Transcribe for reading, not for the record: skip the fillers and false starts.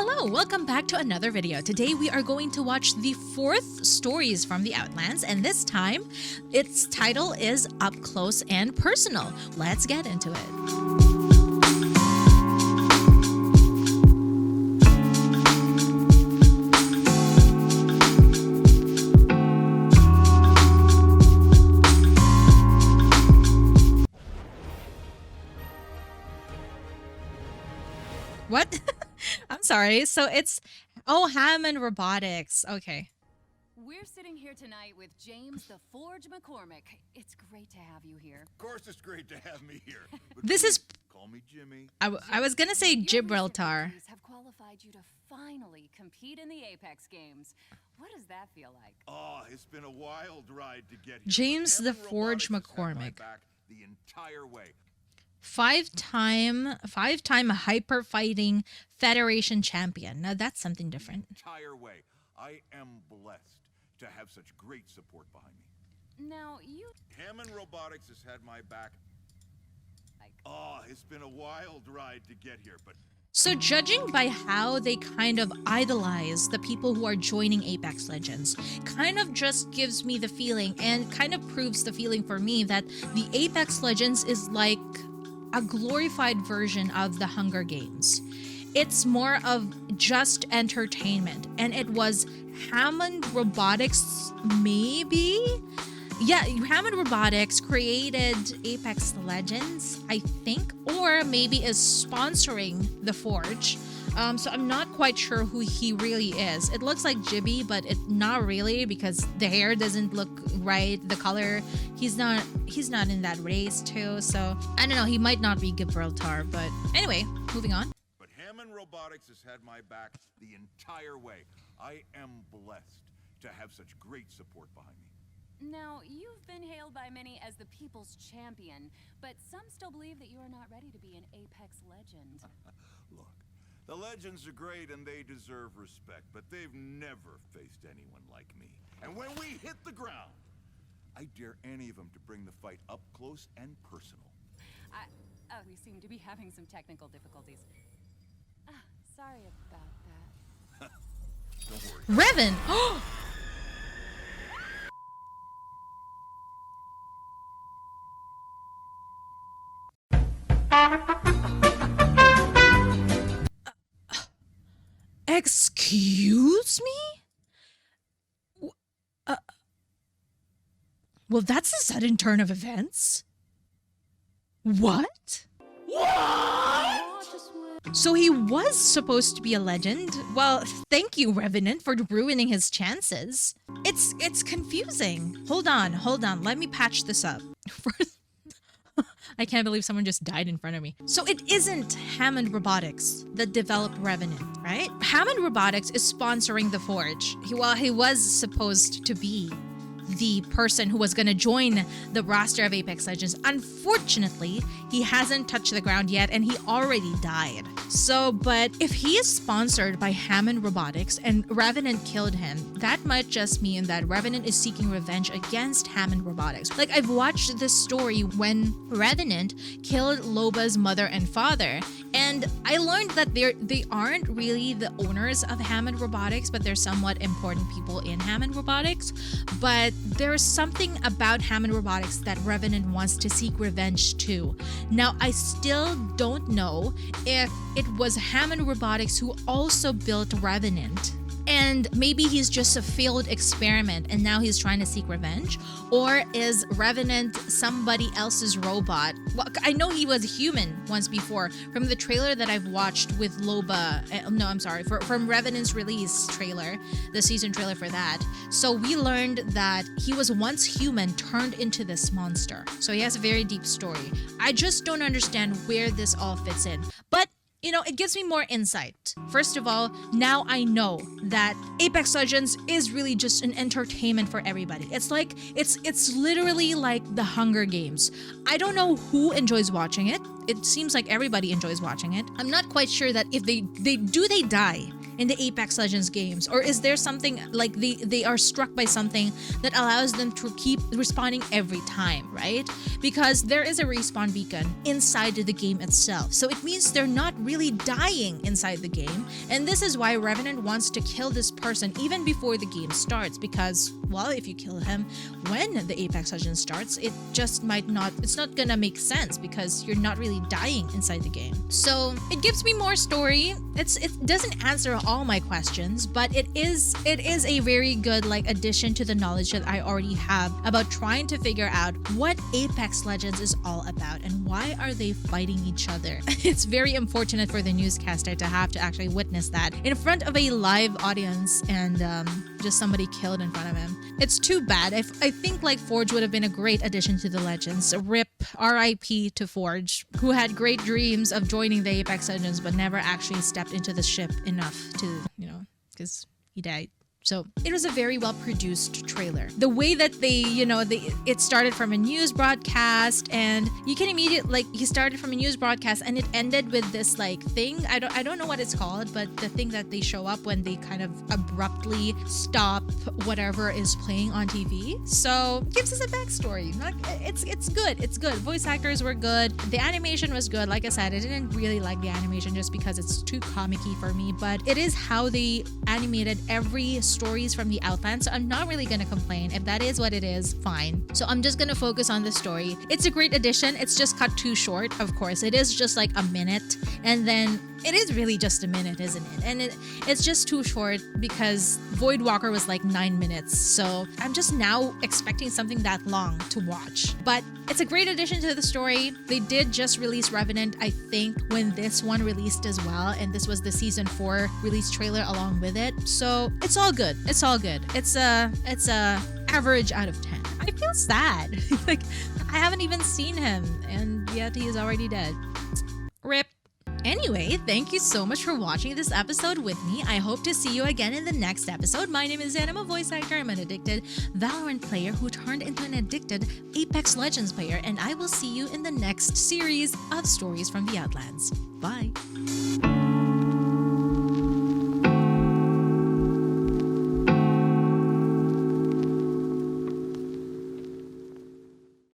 Hello, welcome back to another video. Today we are going to watch the 4th stories from the Outlands, and this time its title is Up Close and Personal. Let's get into it. What? I'm sorry. So it's Hammond Robotics. Okay. We're sitting here tonight with James the Forge McCormick. It's great to have you here. Of course it's great to have me here. This is... Call me Jimmy. I was gonna say Gibraltar. Have qualified you to finally compete in the Apex games. What does that feel like? Oh, it's been a wild ride to get here. James the Forge McCormick. The entire way. Five-time hyper fighting Federation champion. Now that's something different. Entire way. I am blessed to have such great support behind me. Now you... Hammond Robotics has had my back. Oh, it's been a wild ride to get here, but... So judging by how they kind of idolize the people who are joining Apex Legends, kind of just gives me the feeling and kind of proves the feeling for me that the Apex Legends is like a glorified version of the Hunger Games. It's more of just entertainment, and it was Hammond Robotics, maybe? Yeah, Hammond Robotics created Apex Legends, I think, or maybe is sponsoring the Forge. So I'm not quite sure who he really is. It looks like Jibby, but not really, because the hair doesn't look right, the color. He's not in that race too, so I don't know, he might not be Gibraltar, but anyway, moving on. But Hammond Robotics has had my back the entire way. I am blessed to have such great support behind me. Now, you've been hailed by many as the people's champion, but some still believe that you are not ready to be an Apex Legend. Look, the Legends are great and they deserve respect, but they've never faced anyone like me. And when we hit the ground, I dare any of them to bring the fight up close and personal. We seem to be having some technical difficulties. Sorry about that. Don't worry. Revan! Excuse me? Well, that's a sudden turn of events. What? So he was supposed to be a legend? Well, thank you, Revenant, for ruining his chances. It's confusing. Hold on. Let me patch this up. First, I can't believe someone just died in front of me. So it isn't Hammond Robotics that developed Revenant, right? Hammond Robotics is sponsoring the Forge. He was supposed to be the person who was going to join the roster of Apex Legends. Unfortunately, he hasn't touched the ground yet and he already died. So, but if he is sponsored by Hammond Robotics and Revenant killed him, that might just mean that Revenant is seeking revenge against Hammond Robotics. Like, I've watched this story when Revenant killed Loba's mother and father, and I learned that they aren't really the owners of Hammond Robotics, but they're somewhat important people in Hammond Robotics. But there's something about Hammond Robotics that Revenant wants to seek revenge to. Now, I still don't know if it was Hammond Robotics who also built Revenant, and maybe he's just a failed experiment and now he's trying to seek revenge, or is Revenant somebody else's robot? Well, I know he was a human once before from the trailer that I've watched with Loba. No, I'm sorry, from Revenant's release trailer, the season trailer for that. So we learned that he was once human turned into this monster. So he has a very deep story. I just don't understand where this all fits in. But you know, it gives me more insight. First of all, now I know that Apex Legends is really just an entertainment for everybody. It's like, it's literally like the Hunger Games. I don't know who enjoys watching it. It seems like everybody enjoys watching it. I'm not quite sure that if they die in the Apex Legends games? Or is there something like they are struck by something that allows them to keep respawning every time, right? Because there is a respawn beacon inside the game itself. So it means they're not really dying inside the game. And this is why Revenant wants to kill this person even before the game starts, because, well, if you kill him when the Apex Legends starts, it just might not, it's not gonna make sense because you're not really dying inside the game. So it gives me more story. It doesn't answer all my questions, but it is a very good like addition to the knowledge that I already have about trying to figure out what Apex Legends is all about and why are they fighting each other. It's very unfortunate for the newscaster to have to actually witness that in front of a live audience and just somebody killed in front of him. It's too bad. I think like Forge would have been a great addition to the Legends. RIP, RIP to Forge, who had great dreams of joining the Apex Legends but never actually stepped into the ship enough to, because he died. So it was a very well produced trailer. The way that it started from a news broadcast, and you can immediately he started from a news broadcast and it ended with this like thing. I don't know what it's called, but the thing that they show up when they kind of abruptly stop whatever is playing on TV. So it gives us a backstory. It's good. It's good. Voice actors were good. The animation was good. Like I said, I didn't really like the animation just because it's too comic-y for me, but it is how they animated every stories from the Outlands, so I'm not really gonna complain. If that is what it is, fine. So I'm just gonna focus on the story. It's a great addition. It's just cut too short, of course. It is just like a minute, and then it is really just a minute, isn't it? And it's just too short because Voidwalker was like 9 minutes. So I'm just now expecting something that long to watch. But it's a great addition to the story. They did just release Revenant, I think, when this one released as well. And this was the season 4 release trailer along with it. So it's all good. It's all good. It's a average out of 10. I feel sad. Like I haven't even seen him and yet he is already dead. RIP. Anyway, thank you so much for watching this episode with me. I hope to see you again in the next episode. My name is Anna, I'm a voice actor. I'm an addicted Valorant player who turned into an addicted Apex Legends player, and I will see you in the next series of Stories from the Outlands. Bye!